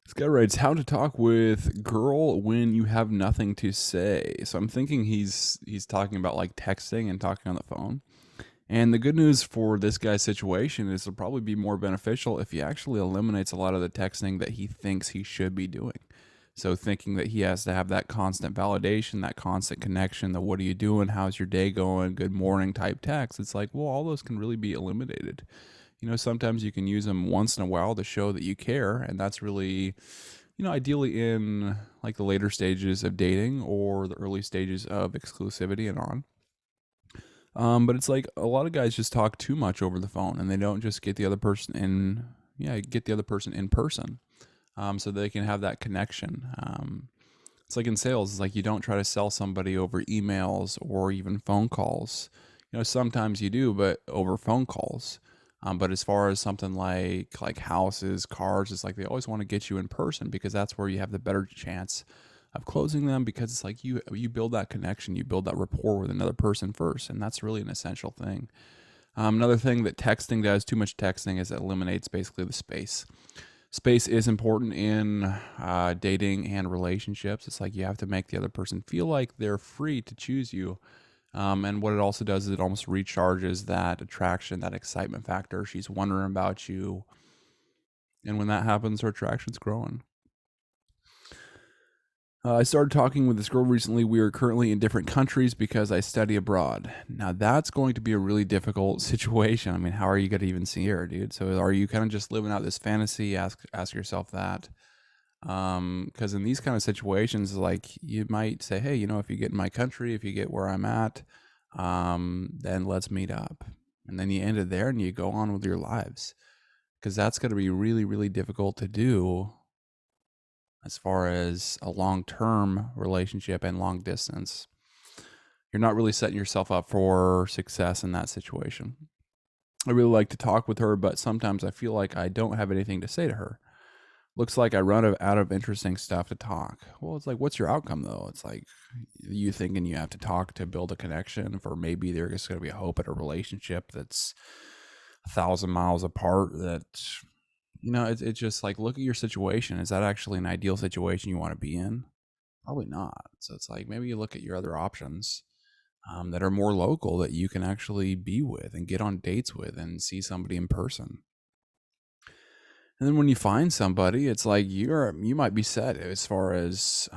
This guy writes, "How to talk with girl when you have nothing to say." So I'm thinking he's talking about like texting and talking on the phone. And the good news for this guy's situation is it'll probably be more beneficial if he actually eliminates a lot of the texting that he thinks he should be doing. So thinking that he has to have that constant validation, that constant connection, the "what are you doing? How's your day going? Good morning" type text. It's like, well, all those can really be eliminated. Sometimes you can use them once in a while to show that you care, and that's really, ideally in like the later stages of dating or the early stages of exclusivity and on. But it's like a lot of guys just talk too much over the phone, and they don't just get the other person in person, so they can have that connection. It's like in sales, it's like you don't try to sell somebody over emails or even phone calls. Sometimes you do, but over phone calls. But as far as something like houses, cars, it's like they always want to get you in person because that's where you have the better chance of closing them, because it's like you build that connection, you build that rapport with another person first, and that's really an essential thing. Another thing that texting does, too much texting, is it eliminates basically the space. Space is important in dating and relationships. It's like you have to make the other person feel like they're free to choose you. And what it also does is it almost recharges that attraction, that excitement factor. She's wondering about you. And when that happens, her attraction's growing. I started talking with this girl recently. We are currently in different countries because I study abroad. Now, that's going to be a really difficult situation. I mean, how are you going to even see her, dude? So, are you kind of just living out this fantasy? Ask yourself that. Because in these kind of situations, like you might say, hey, if you get in my country, if you get where I'm at, then let's meet up. And then you end it there and you go on with your lives. Because that's going to be really, really difficult to do as far as a long-term relationship and long distance. You're not really setting yourself up for success in that situation. I really like to talk with her, but sometimes I feel like I don't have anything to say to her. Looks like I run out of interesting stuff to talk. Well, it's like, what's your outcome though? It's like you thinking you have to talk to build a connection, for maybe there's going to be a hope at a relationship that's 1,000 miles apart. That it's just like, look at your situation. Is that actually an ideal situation you want to be in? Probably not. So it's like maybe you look at your other options that are more local, that you can actually be with and get on dates with and see somebody in person. And then when you find somebody, it's like you might be set as far as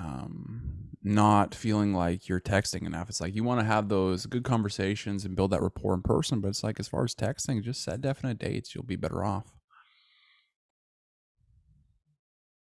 not feeling like you're texting enough. It's like you want to have those good conversations and build that rapport in person, but it's like as far as texting, just set definite dates. You'll be better off.